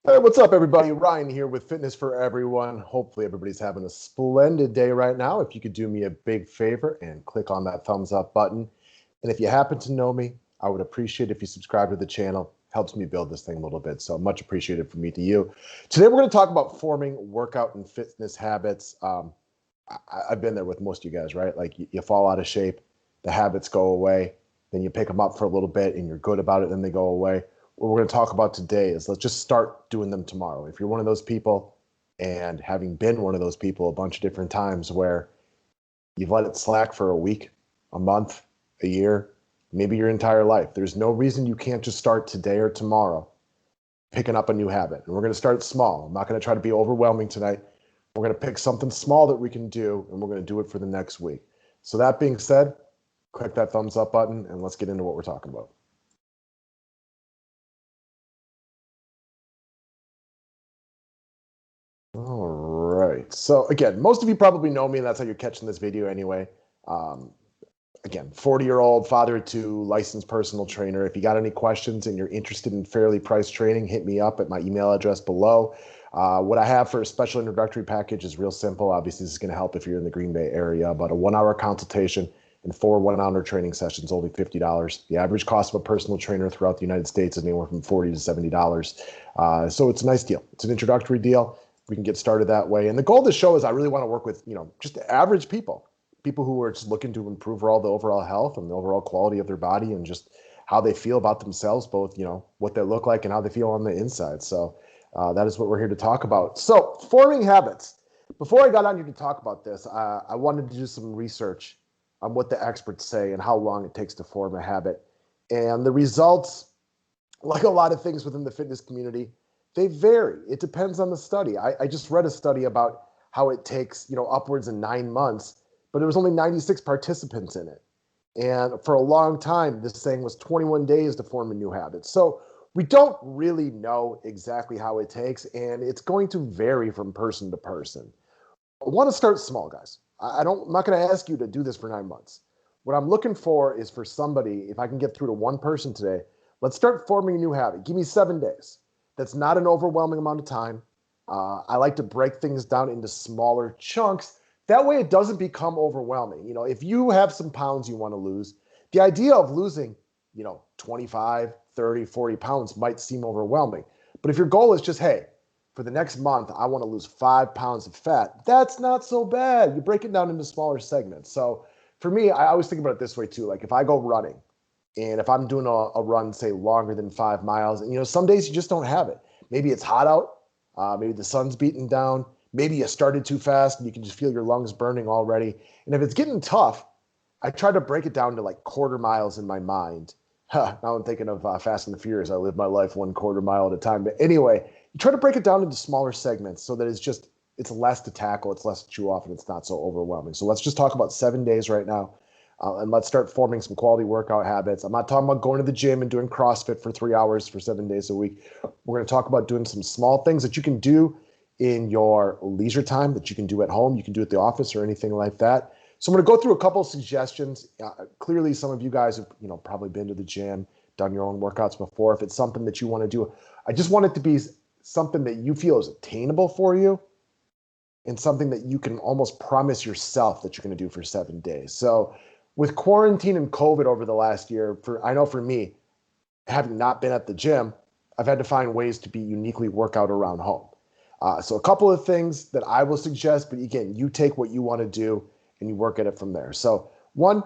Hey, what's up, everybody? Ryan here with Fitness for Everyone. Hopefully, everybody's having a splendid day right now. If you could do me a big favor and click on that thumbs up button. And if you happen to know me, I would appreciate if you subscribe to the channel. Helps me build this thing a little bit. So much appreciated from me to you. Today, we're going to talk about forming workout and fitness habits. I've been there with most of you guys, right? Like you fall out of shape, the habits go away, then you pick them up for a little bit and you're good about it, then they go away. What we're going to talk about today is let's just start doing them tomorrow. If you're one of those people, and having been one of those people a bunch of different times where you've let it slack for a week, a month, a year, maybe your entire life, there's no reason you can't just start today or tomorrow picking up a new habit. And we're going to start small. I'm not going to try to be overwhelming tonight. We're going to pick something small that we can do, and we're going to do it for the next week. So that being said, click that thumbs up button, and let's get into what we're talking about. All right. So again, most of you probably know me, and that's how you're catching this video anyway. Um, Again, 40-year-old, father of two, licensed personal trainer. If you got any questions and you're interested in fairly priced training, hit me up at my email address below. What I have for a special introductory package is real simple. Obviously, this is going to help if you're in the Green Bay area, but a 1-hour consultation and 4 1-hour training sessions, only $50. The average cost of a personal trainer throughout the United States is anywhere from $40 to $70. So it's a nice deal. It's an introductory deal. We can get started that way. And the goal of the show is I really want to work with, just average people who are just looking to improve all the overall health and the overall quality of their body and just how they feel about themselves, both, what they look like and how they feel on the inside. So that is what we're here to talk about. So forming habits. Before I got on here to talk about this, I wanted to do some research on what the experts say and how long it takes to form a habit. And the results, like a lot of things within the fitness community, they vary. It depends on the study. I just read a study about how it takes, upwards of 9 months, but there was only 96 participants in it. And for a long time, this thing was 21 days to form a new habit. So we don't really know exactly how it takes, and it's going to vary from person to person. I want to start small, guys. I'm not going to ask you to do this for 9 months. What I'm looking for is for somebody, if I can get through to one person today, let's start forming a new habit. Give me 7 days. That's not an overwhelming amount of time. I like to break things down into smaller chunks. That way it doesn't become overwhelming. If you have some pounds you want to lose, the idea of losing, 25, 30, 40 pounds might seem overwhelming. But if your goal is just, hey, for the next month, I want to lose 5 pounds of fat, that's not so bad. You break it down into smaller segments. So for me, I always think about it this way too. Like if I go running and if I'm doing a run, say longer than 5 miles, and some days you just don't have it. Maybe it's hot out. Maybe the sun's beating down. Maybe you started too fast and you can just feel your lungs burning already. And if it's getting tough, I try to break it down to like quarter miles in my mind. Now I'm thinking of Fast and the Furious. I live my life 1/4 mile at a time. But anyway, you try to break it down into smaller segments so that it's less to tackle, it's less to chew off, and it's not so overwhelming. So let's just talk about 7 days right now. And let's start forming some quality workout habits. I'm not talking about going to the gym and doing CrossFit for 3 hours for 7 days a week. We're going to talk about doing some small things that you can do in your leisure time, that you can do at home, you can do at the office or anything like that. So I'm going to go through a couple of suggestions. Clearly, some of you guys have probably been to the gym, done your own workouts before. If it's something that you want to do, I just want it to be something that you feel is attainable for you and something that you can almost promise yourself that you're going to do for 7 days. So with quarantine and COVID over the last year, I know for me, having not been at the gym, I've had to find ways to be uniquely work out around home. So a couple of things that I will suggest, but again, you take what you want to do and you work at it from there. So one,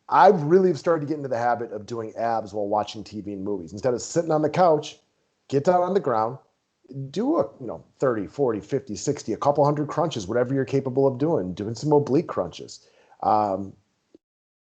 I've really started to get into the habit of doing abs while watching TV and movies. Instead of sitting on the couch, get down on the ground, do 30, 40, 50, 60, a couple hundred crunches, whatever you're capable of doing some oblique crunches.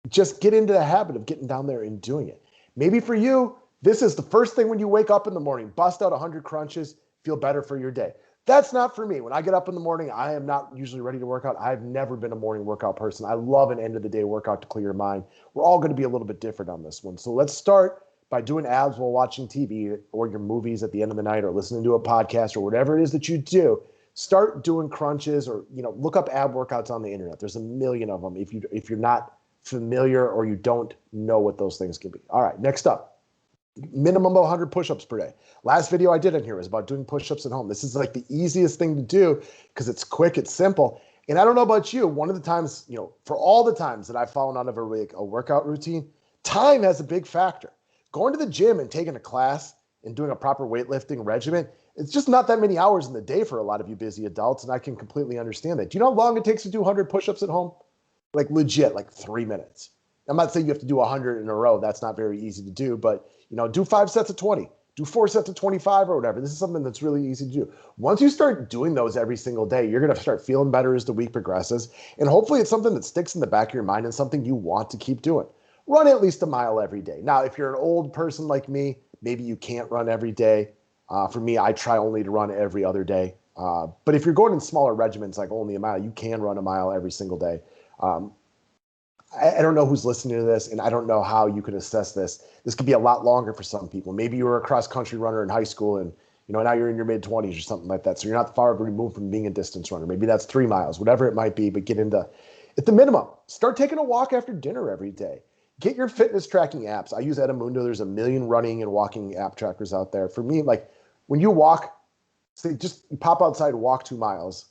Just get into the habit of getting down there and doing it. Maybe for you, this is the first thing when you wake up in the morning, bust out 100 crunches, feel better for your day. That's not for me. When I get up in the morning, I am not usually ready to work out. I've never been a morning workout person. I love an end of the day workout to clear your mind. We're all going to be a little bit different on this one. So let's start by doing abs while watching TV or your movies at the end of the night or listening to a podcast or whatever it is that you do. Start doing crunches or, look up ab workouts on the internet. There's a million of them if you're not familiar or you don't know what those things can be. All right, next up. minimum of 100 push-ups per day. Last video I did in here was about doing push-ups at home. This is like the easiest thing to do because it's quick, it's simple. And I don't know about you, one of the times, for all the times that I've fallen out of a workout routine, time has a big factor. Going to the gym and taking a class and doing a proper weightlifting regimen, it's just not that many hours in the day for a lot of you busy adults, and I can completely understand that. Do you know how long it takes to do 100 push-ups at home? Like legit, like 3 minutes. I'm not saying you have to do 100 in a row. That's not very easy to do, but do 5 sets of 20, do 4 sets of 25 or whatever. This is something that's really easy to do. Once you start doing those every single day, you're going to start feeling better as the week progresses. And hopefully it's something that sticks in the back of your mind and something you want to keep doing. Run at least a mile every day. Now, if you're an old person like me, maybe you can't run every day. For me, I try only to run every other day. But if you're going in smaller regimens, like only a mile, you can run a mile every single day. I don't know who's listening to this, and I don't know how you can assess this. This could be a lot longer for some people. Maybe you were a cross-country runner in high school, and now you're in your mid-20s or something like that. So you're not far removed from being a distance runner. Maybe that's 3 miles, whatever it might be. But at the minimum, start taking a walk after dinner every day. Get your fitness tracking apps. I use Edamundo. There's a million running and walking app trackers out there. For me, like when you walk, say just you pop outside and walk 2 miles.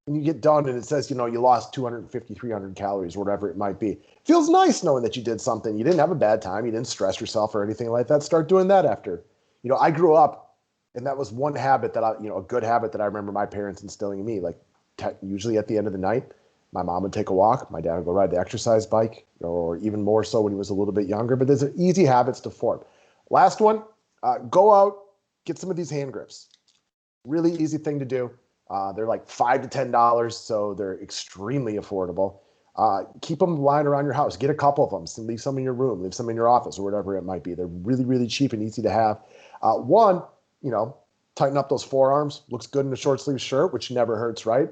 And you get done and it says, you lost 250, 300 calories, whatever it might be. Feels nice knowing that you did something. You didn't have a bad time. You didn't stress yourself or anything like that. Start doing that after. I grew up and that was one habit that a good habit that I remember my parents instilling in me. Like usually at the end of the night, my mom would take a walk. My dad would go ride the exercise bike, or even more so when he was a little bit younger. But there's easy habits to form. Last one, go out, get some of these hand grips. Really easy thing to do. They're like $5 to $10, so they're extremely affordable. Keep them lying around your house. Get a couple of them. Leave some in your room. Leave some in your office or whatever it might be. They're really, really cheap and easy to have. One, tighten up those forearms. Looks good in a short sleeve shirt, which never hurts, right?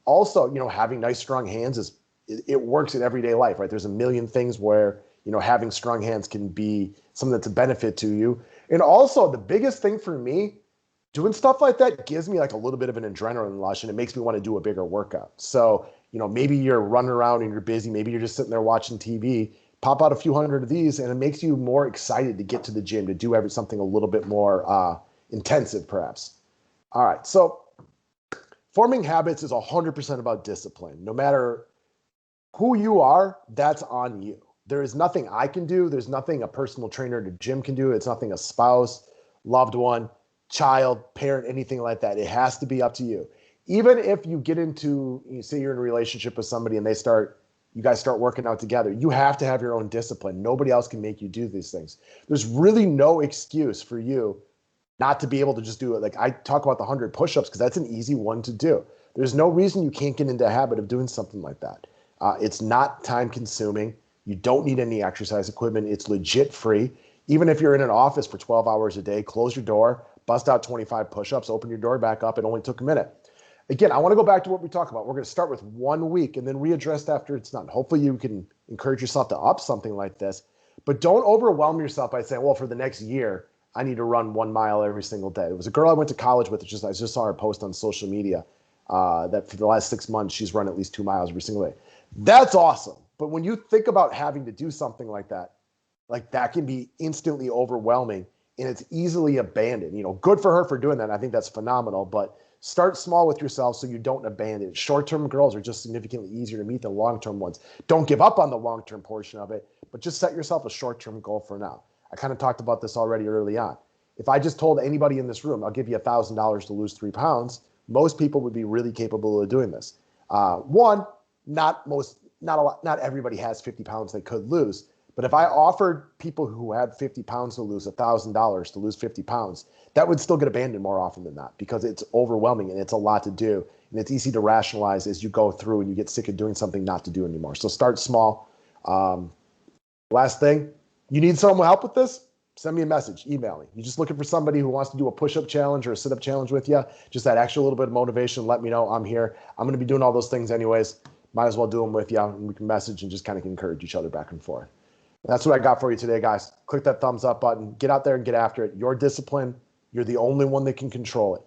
Also, having nice, strong hands it works in everyday life, right? There's a million things where, having strong hands can be something that's a benefit to you. And also, the biggest thing for me, doing stuff like that gives me like a little bit of an adrenaline rush, and it makes me want to do a bigger workout. So, maybe you're running around and you're busy. Maybe you're just sitting there watching TV. Pop out a few hundred of these, and it makes you more excited to get to the gym, to do something a little bit more intensive, perhaps. All right. So, forming habits is 100% about discipline. No matter who you are, that's on you. There is nothing I can do. There's nothing a personal trainer at a gym can do. It's nothing a spouse, loved one, child, parent, anything like that. It has to be up to you. Even if you get into, say you're in a relationship with somebody and you guys start working out together, you have to have your own discipline. Nobody else can make you do these things. There's really no excuse for you not to be able to just do it. Like I talk about the 100 push-ups because that's an easy one to do. There's no reason you can't get into a habit of doing something like that. It's not time consuming. You don't need any exercise equipment. It's legit free. Even if you're in an office for 12 hours a day, close your door, bust out 25 push-ups, open your door back up. It only took a minute. Again, I want to go back to what we talked about. We're going to start with 1 week and then readdress after it's done. Hopefully you can encourage yourself to up something like this, but don't overwhelm yourself by saying, well, for the next year, I need to run 1 mile every single day. There was a girl I went to college with. I just saw her post on social media that for the last 6 months, she's run at least 2 miles every single day. That's awesome. But when you think about having to do something like that can be instantly overwhelming and it's easily abandoned. Good for her for doing that. I think that's phenomenal, but start small with yourself so you don't abandon it. Short-term goals are just significantly easier to meet than long-term ones. Don't give up on the long-term portion of it, but just set yourself a short-term goal for now. I kind of talked about this already early on. If I just told anybody in this room, I'll give you $1,000 to lose 3 pounds, most people would be really capable of doing this. Not everybody has 50 pounds they could lose. But if I offered people who had 50 pounds to lose $1,000 to lose 50 pounds, that would still get abandoned more often than not because it's overwhelming and it's a lot to do. And it's easy to rationalize as you go through and you get sick of doing something not to do anymore. So start small. Last thing, you need someone help with this? Send me a message, email me. You're just looking for somebody who wants to do a push-up challenge or a sit-up challenge with you. Just that extra little bit of motivation. Let me know I'm here. I'm going to be doing all those things anyways. Might as well do them with you. And we can message and just kind of encourage each other back and forth. That's what I got for you today, guys. Click that thumbs up button. Get out there and get after it. Your discipline. You're the only one that can control it.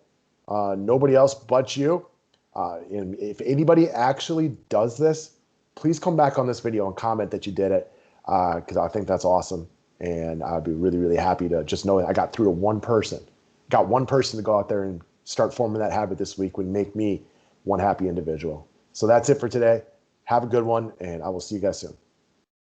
Nobody else but you. And if anybody actually does this, please come back on this video and comment that you did it because I think that's awesome. And I'd be really, really happy to just know that I got through to one person. Got one person to go out there and start forming that habit this week would make me one happy individual. So that's it for today. Have a good one, and I will see you guys soon.